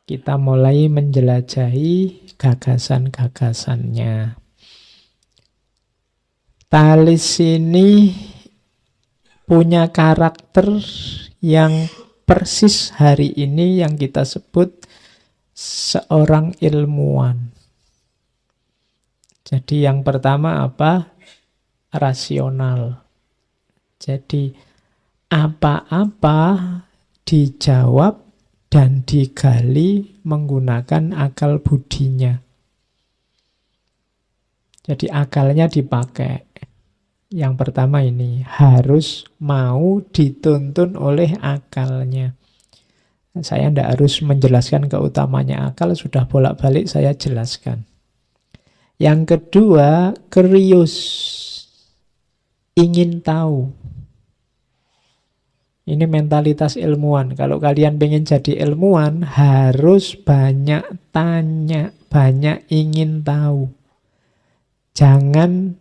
Kita mulai menjelajahi gagasan-gagasannya. Talis ini punya karakter yang persis hari ini yang kita sebut seorang ilmuwan. Jadi yang pertama apa? Rasional. Jadi apa-apa dijawab dan digali menggunakan akal budinya. Jadi akalnya dipakai. Yang pertama ini harus mau dituntun oleh akalnya. Saya tidak harus menjelaskan keutamanya akal, sudah bolak-balik saya jelaskan. Yang kedua, curious. Ingin tahu. Ini mentalitas ilmuwan. Kalau kalian pengen jadi ilmuwan, harus banyak tanya, banyak ingin tahu. Jangan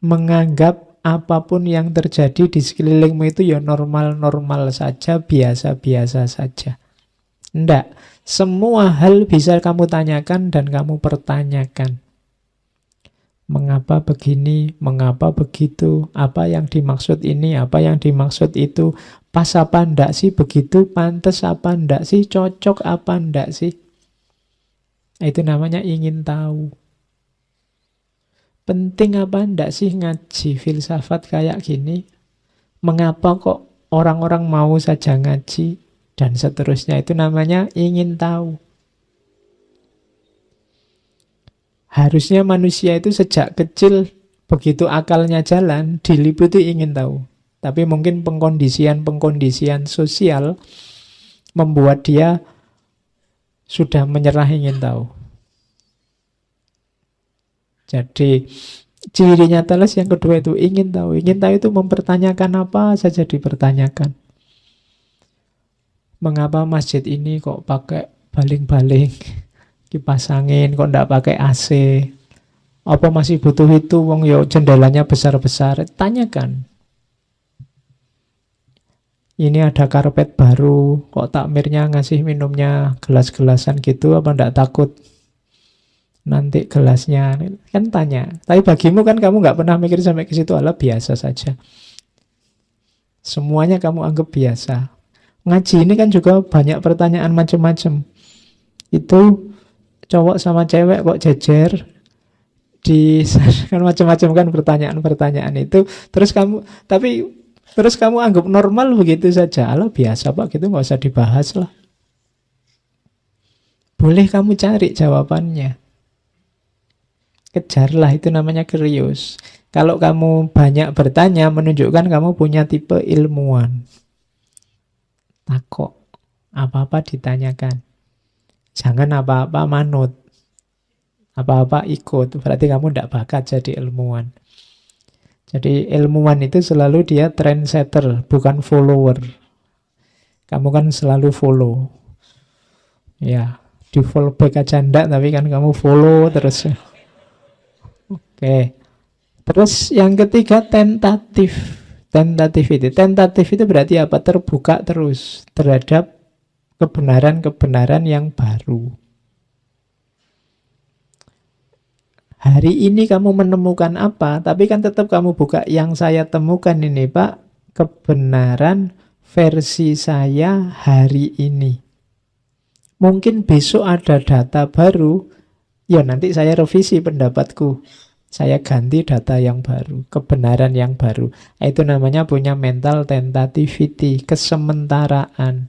menganggap apapun yang terjadi di sekelilingmu itu ya normal-normal saja, biasa-biasa saja. Tidak. Semua hal bisa kamu tanyakan dan kamu pertanyakan. Mengapa begini, mengapa begitu, apa yang dimaksud ini, apa yang dimaksud itu, pas apa enggak sih begitu, pantas apa enggak sih, cocok apa enggak sih. Itu namanya ingin tahu. Penting apa enggak sih ngaji filsafat kayak gini? Mengapa kok orang-orang mau saja ngaji? Dan seterusnya, itu namanya ingin tahu. Harusnya manusia itu sejak kecil, begitu akalnya jalan, diliputi ingin tahu. Tapi mungkin pengkondisian sosial membuat dia sudah menyerah ingin tahu. Jadi cirinya Thales yang kedua itu ingin tahu. Ingin tahu itu mempertanyakan apa saja dipertanyakan. Mengapa masjid ini kok pakai baling-baling? Kipas angin kok enggak pakai AC? Apa masih butuh itu? Wong yo jendelanya besar-besar. Tanyakan. Ini ada karpet baru, kok takmirnya ngasih minumnya gelas-gelasan gitu, apa enggak takut nanti gelasnya? Kan tanya. Tapi bagimu kan kamu enggak pernah mikir sampai ke situ, alah biasa saja. Semuanya kamu anggap biasa. Ngaji ini kan juga banyak pertanyaan macam-macam. Itu cowok sama cewek kok jejer di kan macam-macam kan pertanyaan-pertanyaan itu. Terus kamu anggap normal begitu saja. Alah biasa Pak, gitu nggak usah dibahas lah. Boleh kamu cari jawabannya. Kejarlah, itu namanya curious. Kalau kamu banyak bertanya, menunjukkan kamu punya tipe ilmuwan. Takok, apa-apa ditanyakan. Jangan apa-apa manut, apa-apa ikut. Berarti kamu tidak bakat jadi ilmuwan. Jadi ilmuwan itu selalu dia trendsetter, bukan follower. Kamu kan selalu follow. Ya, di follow back aja enggak, tapi kan kamu follow terus. Oke. Terus yang ketiga tentatif. Tentatif itu berarti apa? Terbuka terus terhadap kebenaran-kebenaran yang baru. Hari ini kamu menemukan apa, tapi kan tetap kamu buka. Yang saya temukan ini Pak, kebenaran versi saya hari ini. Mungkin besok ada data baru, ya nanti saya revisi pendapatku. Saya ganti data yang baru, kebenaran yang baru. Itu namanya punya mental tentativity, kesementaraan.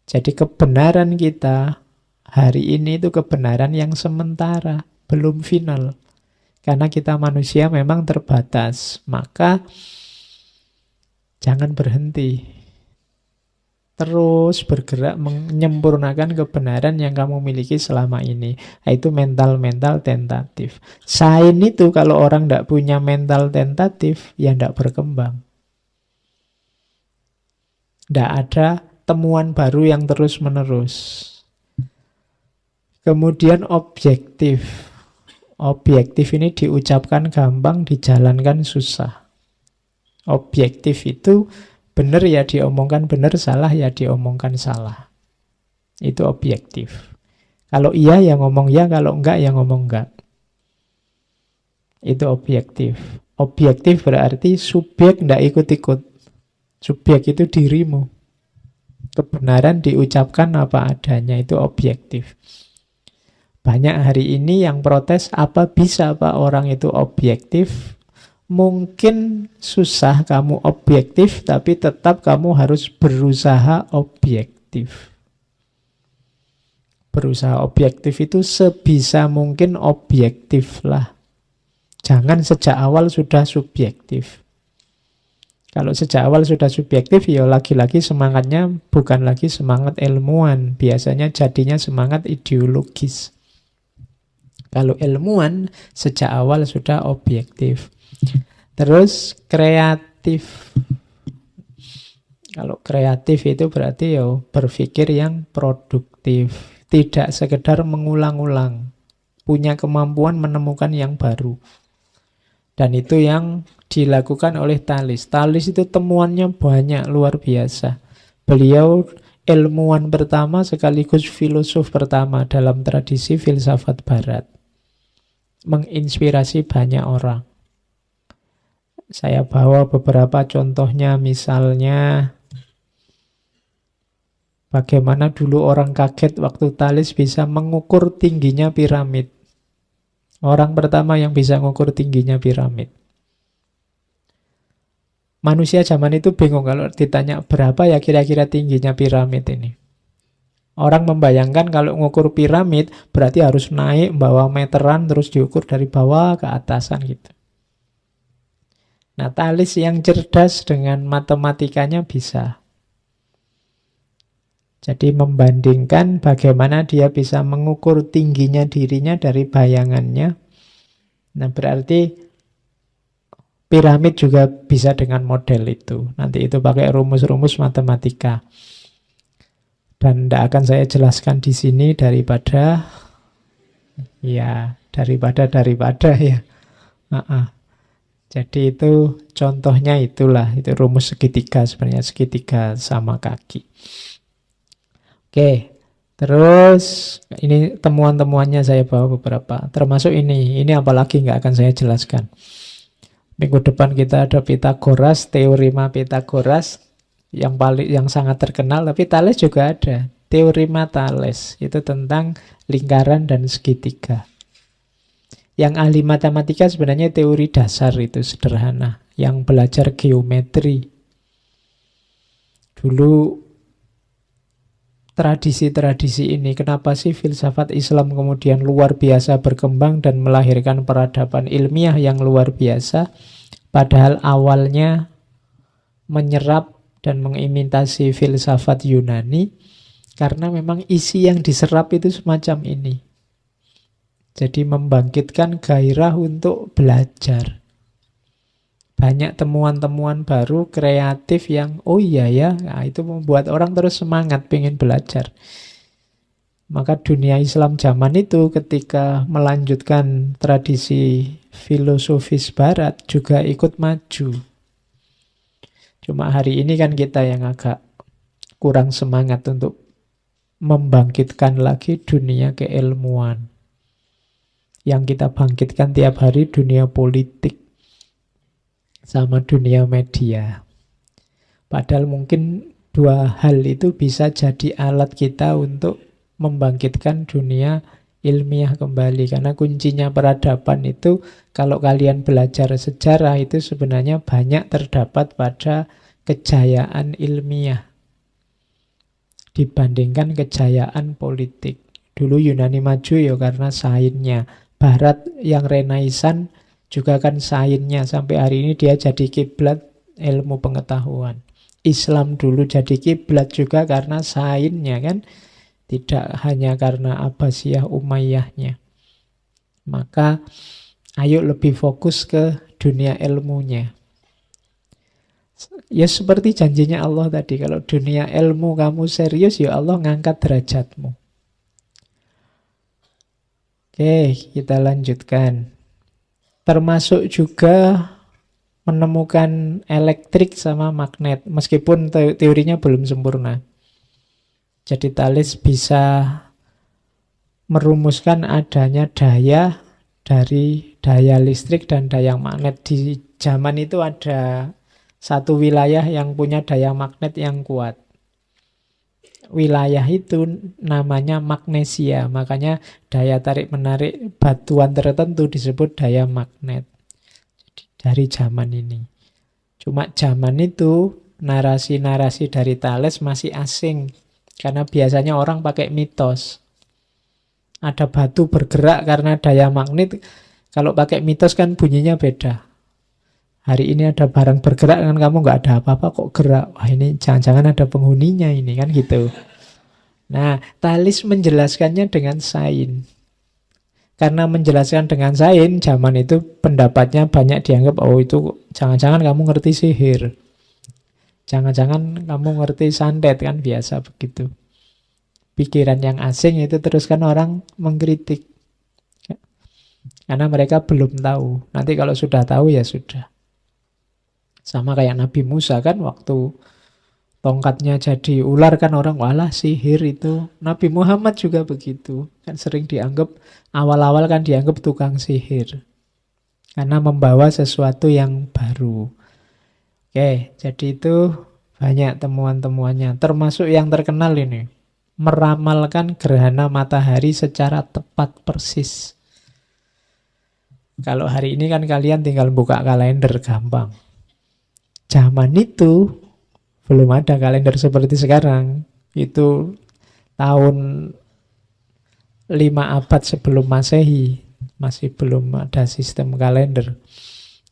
Jadi kebenaran kita hari ini itu kebenaran yang sementara, belum final. Karena kita manusia memang terbatas, maka jangan berhenti. Terus bergerak menyempurnakan kebenaran yang kamu miliki selama ini. Itu mental-mental tentatif. Sains itu kalau orang tidak punya mental tentatif, ya tidak berkembang. Tidak ada temuan baru yang terus-menerus. Kemudian objektif. Objektif ini diucapkan gampang, dijalankan susah. Objektif itu benar ya diomongkan benar, salah ya diomongkan salah. Itu objektif. Kalau iya ya ngomong ya, kalau enggak ya ngomong enggak. Itu objektif. Objektif berarti subjek enggak ikut-ikut. Subjek itu dirimu. Kebenaran diucapkan apa adanya, itu objektif. Banyak hari ini yang protes, apa bisa Pak orang itu objektif? Mungkin susah kamu objektif, tapi tetap kamu harus berusaha objektif. Berusaha objektif itu sebisa mungkin objektif lah. Jangan sejak awal sudah subjektif. Kalau sejak awal sudah subjektif, ya lagi-lagi semangatnya bukan lagi semangat ilmuwan. Biasanya jadinya semangat ideologis. Kalau ilmuwan, sejak awal sudah objektif. Terus kreatif. Kalau kreatif itu berarti ya berpikir yang produktif. Tidak sekedar mengulang-ulang. Punya kemampuan menemukan yang baru. Dan itu yang dilakukan oleh Thales. Thales itu temuannya banyak, luar biasa. Beliau ilmuwan pertama sekaligus filosof pertama dalam tradisi filsafat barat. Menginspirasi banyak orang. Saya bawa beberapa contohnya, misalnya bagaimana dulu orang kaget waktu Thales bisa mengukur tingginya piramid. Orang pertama yang bisa mengukur tingginya piramid. Manusia zaman itu bingung kalau ditanya berapa ya kira-kira tingginya piramid ini. Orang membayangkan kalau mengukur piramid berarti harus naik bawa meteran terus diukur dari bawah ke atasan gitu. Nah, Thales yang cerdas dengan matematikanya bisa. Jadi membandingkan bagaimana dia bisa mengukur tingginya dirinya dari bayangannya. Nah, berarti piramid juga bisa dengan model itu. Nanti itu pakai rumus-rumus matematika. Dan tidak akan saya jelaskan di sini daripada ya. Jadi itu contohnya itulah, itu rumus segitiga sebenarnya, segitiga sama kaki. Oke, terus ini temuan-temuannya saya bawa beberapa, termasuk ini apalagi nggak akan saya jelaskan. Minggu depan kita ada Pythagoras, teorema Pythagoras yang sangat terkenal, tapi Thales juga ada. Teorema Thales itu tentang lingkaran dan segitiga. Yang ahli matematika sebenarnya teori dasar itu sederhana, yang belajar geometri. Dulu tradisi-tradisi ini, kenapa sih filsafat Islam kemudian luar biasa berkembang dan melahirkan peradaban ilmiah yang luar biasa, padahal awalnya menyerap dan mengimitasi filsafat Yunani, karena memang isi yang diserap itu semacam ini. Jadi membangkitkan gairah untuk belajar. Banyak temuan-temuan baru, kreatif yang, oh iya ya, nah, itu membuat orang terus semangat pengen belajar. Maka dunia Islam zaman itu ketika melanjutkan tradisi filosofis barat juga ikut maju. Cuma hari ini kan kita yang agak kurang semangat untuk membangkitkan lagi dunia keilmuan. Yang kita bangkitkan tiap hari dunia politik sama dunia media. Padahal mungkin dua hal itu bisa jadi alat kita untuk membangkitkan dunia ilmiah kembali. Karena kuncinya peradaban itu, kalau kalian belajar sejarah itu sebenarnya banyak terdapat pada kejayaan ilmiah dibandingkan kejayaan politik. Dulu Yunani maju ya karena sainsnya. Barat yang Renaissance juga kan sainsnya. Sampai hari ini dia jadi kiblat ilmu pengetahuan. Islam dulu jadi kiblat juga karena sainsnya kan. Tidak hanya karena Abbasiyah Umayyahnya. Maka ayo lebih fokus ke dunia ilmunya. Ya seperti janjinya Allah tadi. Kalau dunia ilmu kamu serius, ya Allah ngangkat derajatmu. Oke, kita lanjutkan. Termasuk juga menemukan elektrik sama magnet, meskipun teorinya belum sempurna. Jadi Thales bisa merumuskan adanya daya dari daya listrik dan daya magnet. Di zaman itu ada satu wilayah yang punya daya magnet yang kuat. Wilayah itu namanya magnesia, makanya daya tarik-menarik batuan tertentu disebut daya magnet. Dari zaman ini. Cuma zaman itu narasi-narasi dari Thales masih asing. Karena biasanya orang pakai mitos. Ada batu bergerak karena daya magnet. Kalau pakai mitos kan bunyinya beda. Hari ini ada barang bergerak kan kamu nggak ada apa-apa kok gerak. Wah ini jangan-jangan ada penghuninya ini kan gitu. Nah, Thales menjelaskannya dengan sains. Karena menjelaskan dengan sains, zaman itu pendapatnya banyak dianggap, oh itu jangan-jangan kamu ngerti sihir. Jangan-jangan kamu ngerti santet, kan biasa begitu. Pikiran yang asing itu terus kan orang mengkritik. Karena mereka belum tahu. Nanti kalau sudah tahu ya sudah. Sama kayak Nabi Musa kan waktu tongkatnya jadi ular kan orang, walah sihir itu. Nabi Muhammad juga begitu. Kan sering dianggap, awal-awal kan dianggap tukang sihir. Karena membawa sesuatu yang baru. Oke, jadi itu banyak temuan-temuannya. Termasuk yang terkenal ini. Meramalkan gerhana matahari secara tepat persis. Kalau hari ini kan kalian tinggal buka kalender gampang. Zaman itu belum ada kalender seperti sekarang. Itu tahun 5 abad sebelum Masehi. Masih belum ada sistem kalender.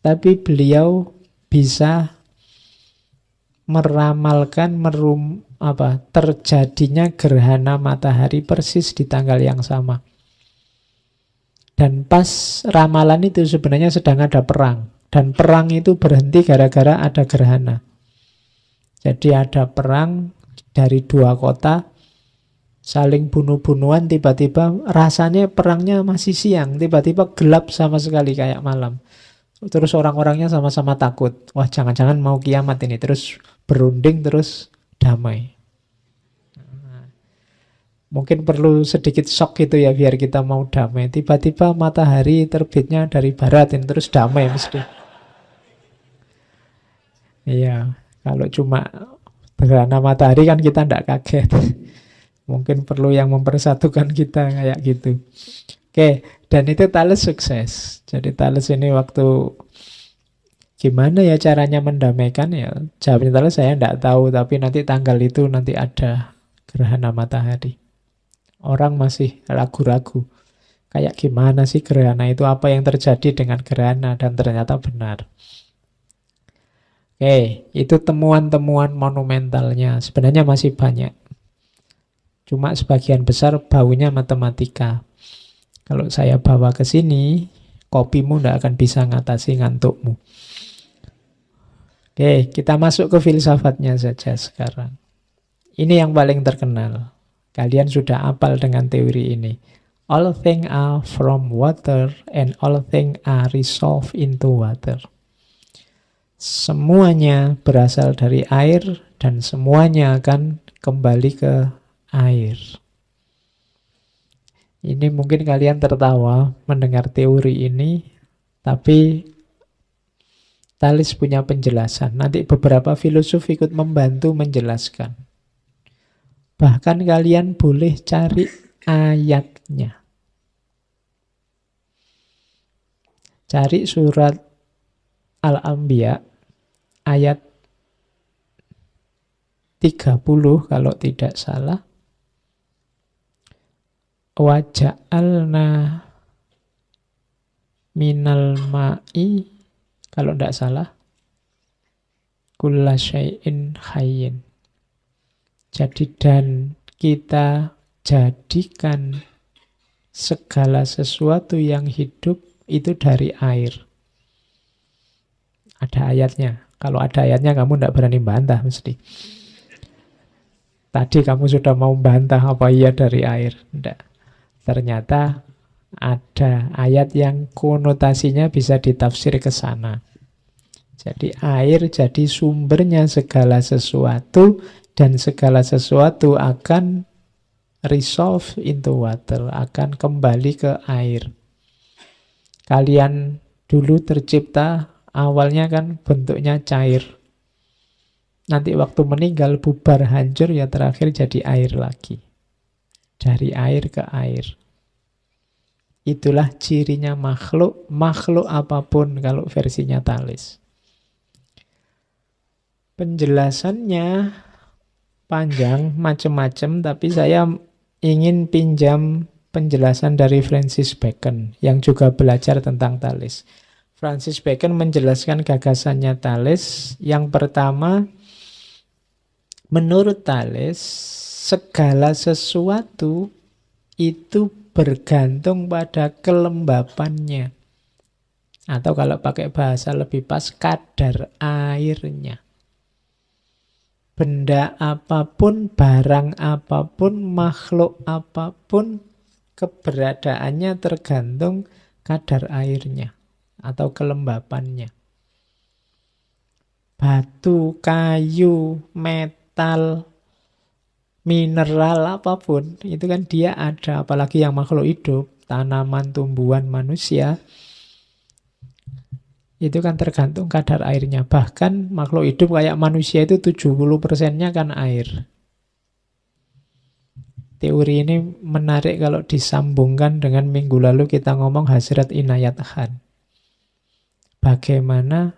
Tapi beliau bisa meramalkan terjadinya gerhana matahari persis di tanggal yang sama. Dan pas ramalan itu sebenarnya sedang ada perang. Dan perang itu berhenti gara-gara ada gerhana. Jadi ada perang dari dua kota, saling bunuh-bunuhan, tiba-tiba rasanya perangnya masih siang, tiba-tiba gelap sama sekali kayak malam. Terus orang-orangnya sama-sama takut. Wah jangan-jangan mau kiamat ini. Terus berunding, terus damai. Mungkin perlu sedikit shock gitu ya biar kita mau damai. Tiba-tiba matahari terbitnya dari barat ini, terus damai mesti. Iya, kalau cuma gerhana matahari kan kita tidak kaget. Mungkin perlu yang mempersatukan kita kayak gitu. Oke, dan itu Thales sukses. Jadi Thales ini waktu gimana ya caranya mendamaikan ya. Jawabnya Thales saya tidak tahu, tapi nanti tanggal itu nanti ada gerhana matahari. Orang masih ragu-ragu. Kayak gimana sih gerhana itu, apa yang terjadi dengan gerhana, dan ternyata benar. Oke, itu temuan-temuan monumentalnya. Sebenarnya masih banyak. Cuma sebagian besar baunya matematika. Kalau saya bawa ke sini, kopimu tidak akan bisa ngatasi ngantukmu. Oke, kita masuk ke filsafatnya saja sekarang. Ini yang paling terkenal. Kalian sudah hafal dengan teori ini. All things are from water and all things are resolved into water. Semuanya berasal dari air dan semuanya akan kembali ke air. Ini mungkin kalian tertawa mendengar teori ini, tapi Thales punya penjelasan. Nanti beberapa filosof ikut membantu menjelaskan. Bahkan kalian boleh cari ayatnya. Cari surat Al-Anbiya ayat 30 kalau tidak salah. Wa ja'alna minal ma'i, kalau tidak salah, kulla syai'in hayyin. Jadi dan kita jadikan segala sesuatu yang hidup itu dari air. Ada ayatnya. Kalau ada ayatnya kamu tidak berani bantah mesti. Tadi kamu sudah mau bantah apa iya dari air. Tidak. Ternyata ada ayat yang konotasinya bisa ditafsir ke sana. Jadi air jadi sumbernya segala sesuatu dan segala sesuatu akan resolve into water, akan kembali ke air. Kalian dulu tercipta awalnya kan bentuknya cair. Nanti waktu meninggal bubar hancur ya terakhir jadi air lagi. Dari air ke air. Itulah cirinya makhluk, makhluk apapun kalau versinya Thales. Penjelasannya panjang, macam-macam, tapi saya ingin pinjam penjelasan dari Francis Bacon yang juga belajar tentang Thales. Francis Bacon menjelaskan gagasannya Thales. Yang pertama, menurut Thales, segala sesuatu itu bergantung pada kelembapannya. Atau kalau pakai bahasa lebih pas, kadar airnya. Benda apapun, barang apapun, makhluk apapun, keberadaannya tergantung kadar airnya atau kelembapannya. Batu, kayu, metal, mineral apapun, itu kan dia ada, apalagi yang makhluk hidup, tanaman, tumbuhan, manusia, itu kan tergantung kadar airnya. Bahkan makhluk hidup kayak manusia itu 70%-nya kan air. Teori ini menarik kalau disambungkan dengan minggu lalu kita ngomong Hazrat Inayat Khan. Bagaimana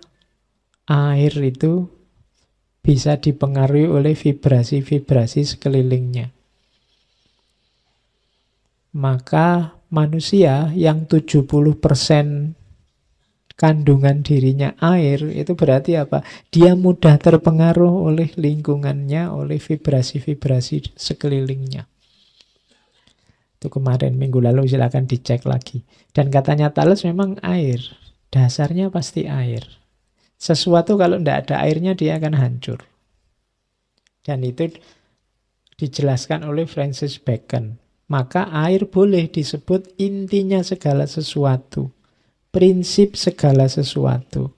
air itu bisa dipengaruhi oleh vibrasi-vibrasi sekelilingnya. Maka manusia yang 70% kandungan dirinya air, itu berarti apa? Dia mudah terpengaruh oleh lingkungannya, oleh vibrasi-vibrasi sekelilingnya. Itu kemarin, minggu lalu, silakan dicek lagi. Dan katanya Thales memang air. Dasarnya pasti air. Sesuatu kalau tidak ada airnya dia akan hancur. Dan itu dijelaskan oleh Francis Bacon. Maka air boleh disebut intinya segala sesuatu. Prinsip segala sesuatu.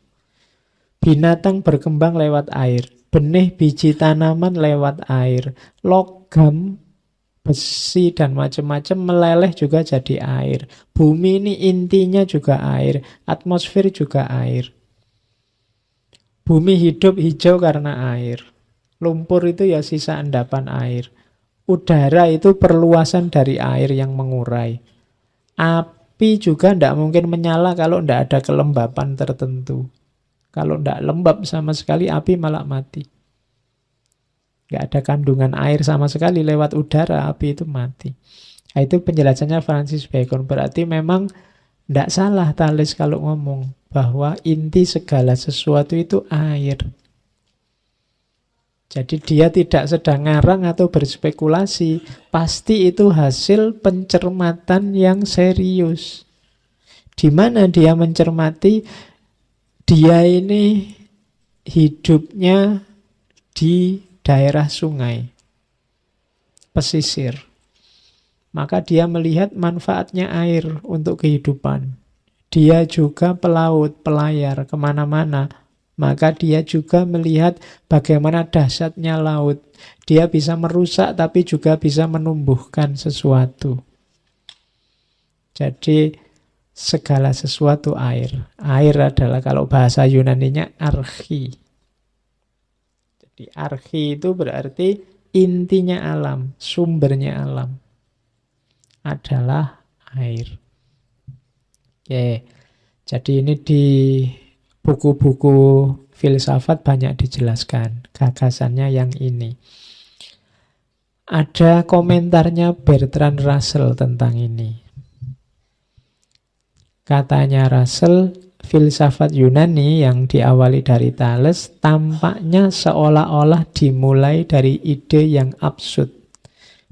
Binatang berkembang lewat air. Benih biji tanaman lewat air. Logam, besi dan macam-macam meleleh juga jadi air. Bumi ini intinya juga air. Atmosfer juga air. Bumi hidup hijau karena air. Lumpur itu ya sisa endapan air. Udara itu perluasan dari air yang mengurai. Api juga tidak mungkin menyala kalau tidak ada kelembapan tertentu. Kalau tidak lembab sama sekali, api malah mati. Tidak ada kandungan air sama sekali, lewat udara api itu mati. Nah, itu penjelasannya Francis Bacon. Berarti memang tidak salah Thales kalau ngomong bahwa inti segala sesuatu itu air. Jadi dia tidak sedang ngarang atau berspekulasi. Pasti itu hasil pencermatan yang serius. Di mana dia mencermati? Dia ini hidupnya di daerah sungai, pesisir. Maka dia melihat manfaatnya air untuk kehidupan. Dia juga pelaut, pelayar, kemana-mana. Maka dia juga melihat bagaimana dahsyatnya laut. Dia bisa merusak tapi juga bisa menumbuhkan sesuatu. Jadi segala sesuatu air. Air adalah kalau bahasa Yunaninya archi. Jadi archi itu berarti intinya alam, sumbernya alam adalah air. Oke. Jadi ini di buku-buku filsafat banyak dijelaskan gagasannya yang ini. Ada komentarnya Bertrand Russell tentang ini. Katanya Russell, filsafat Yunani yang diawali dari Thales tampaknya seolah-olah dimulai dari ide yang absurd.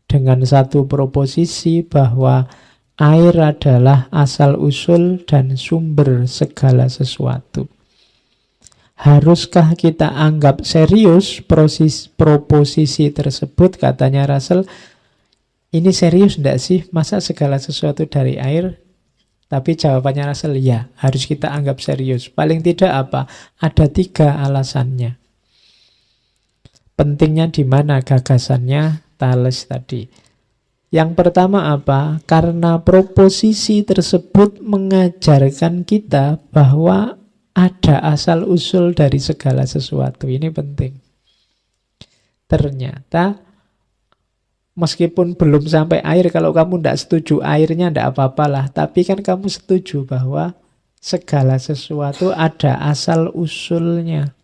Dengan satu proposisi bahwa air adalah asal-usul dan sumber segala sesuatu. Haruskah kita anggap serius proposisi tersebut, katanya Russell. Ini serius enggak sih? Masa segala sesuatu dari air? Tapi jawabannya Russell, ya, harus kita anggap serius. Paling tidak apa? Ada 3 alasannya. Pentingnya di mana gagasannya Thales tadi. Yang pertama apa? Karena proposisi tersebut mengajarkan kita bahwa ada asal-usul dari segala sesuatu. Ini penting. Ternyata meskipun belum sampai air, kalau kamu tidak setuju airnya tidak apa-apalah. Tapi kan kamu setuju bahwa segala sesuatu ada asal-usulnya.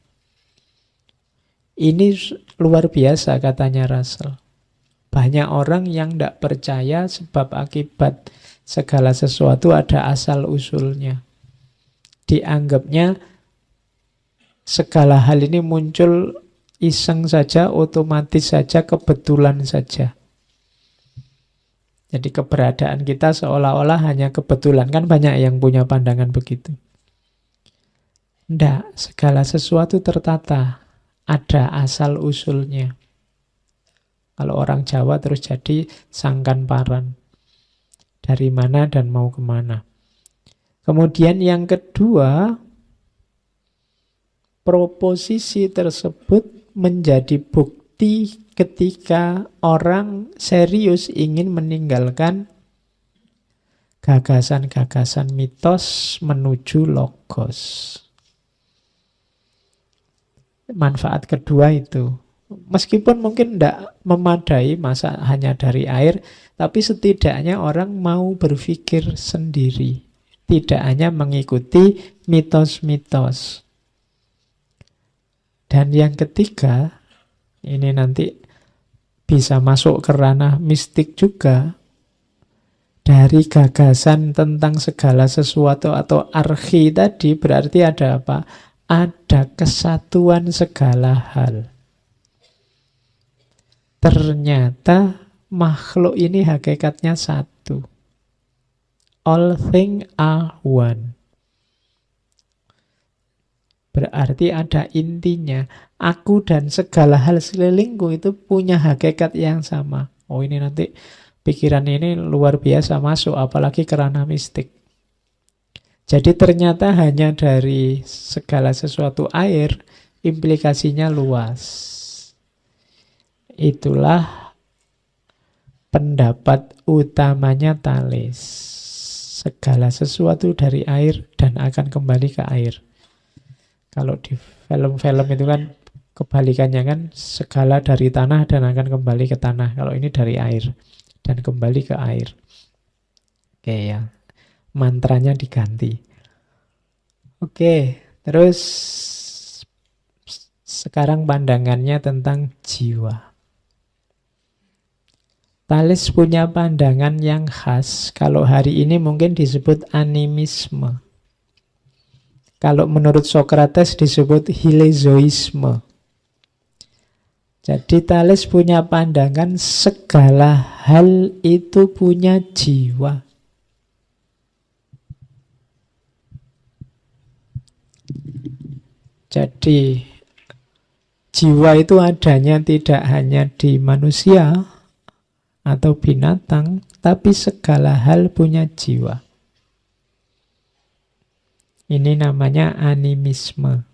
Ini luar biasa katanya Russell. Banyak orang yang tidak percaya sebab akibat segala sesuatu ada asal-usulnya. Dianggapnya segala hal ini muncul iseng saja, otomatis saja, kebetulan saja. Jadi keberadaan kita seolah-olah hanya kebetulan. Kan banyak yang punya pandangan begitu. Tidak, segala sesuatu tertata. Ada asal-usulnya. Kalau orang Jawa terus jadi sangkan paran. Dari mana dan mau kemana. Kemudian yang kedua, proposisi tersebut menjadi bukti ketika orang serius ingin meninggalkan gagasan-gagasan mitos menuju logos. Manfaat kedua itu. Meskipun mungkin tidak memadai masa hanya dari air, tapi setidaknya orang mau berpikir sendiri. Tidak hanya mengikuti mitos-mitos. Dan yang ketiga, ini nanti bisa masuk ke ranah mistik juga. Dari gagasan tentang segala sesuatu atau archi tadi berarti ada apa? Ada kesatuan segala hal. Ternyata makhluk ini hakikatnya satu. All things are one. Berarti ada intinya. Aku dan segala hal sekelilingku itu punya hakikat yang sama. Oh, ini nanti pikiran ini luar biasa masuk, apalagi ke ranah mistik. Jadi ternyata hanya dari segala sesuatu air, implikasinya luas. Itulah pendapat utamanya Thales. Segala sesuatu dari air dan akan kembali ke air. Kalau di film-film itu kan kebalikannya kan, segala dari tanah dan akan kembali ke tanah. Kalau ini dari air dan kembali ke air. Oke ya, mantranya diganti. Oke, terus sekarang pandangannya tentang jiwa. Thales punya pandangan yang khas. Kalau hari ini mungkin disebut animisme. Kalau menurut Socrates disebut hilezoisme. Jadi Thales punya pandangan segala hal itu punya jiwa. Jadi jiwa itu adanya tidak hanya di manusia atau binatang, tapi segala hal punya jiwa. Ini namanya animisme.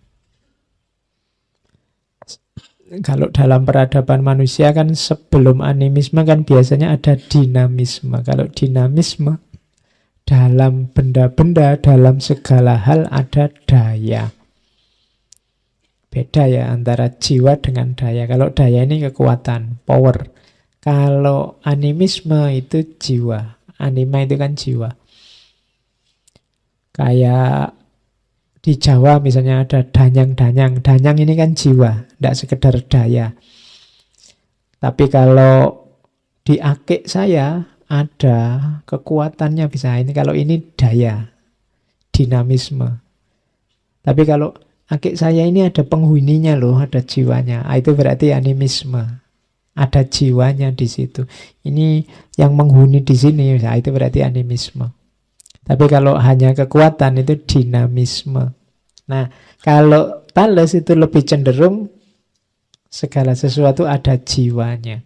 Kalau dalam peradaban manusia kan sebelum animisme kan biasanya ada dinamisme. Kalau dinamisme, dalam benda-benda, dalam segala hal ada daya. Beda ya antara jiwa dengan daya. Kalau daya ini kekuatan, power. Kalau animisme itu jiwa. Anima itu kan jiwa. Kayak di Jawa misalnya ada danyang-danyang. Danyang ini kan jiwa, tidak sekedar daya. Tapi kalau di akik saya ada kekuatannya bisa. Ini kalau ini daya, dinamisme. Tapi kalau akik saya ini ada penghuninya loh, ada jiwanya. Itu berarti animisme. Ada jiwanya di situ. Ini yang menghuni di sini, itu berarti animisme. Tapi kalau hanya kekuatan itu dinamisme. Nah, kalau Thales itu lebih cenderung segala sesuatu ada jiwanya.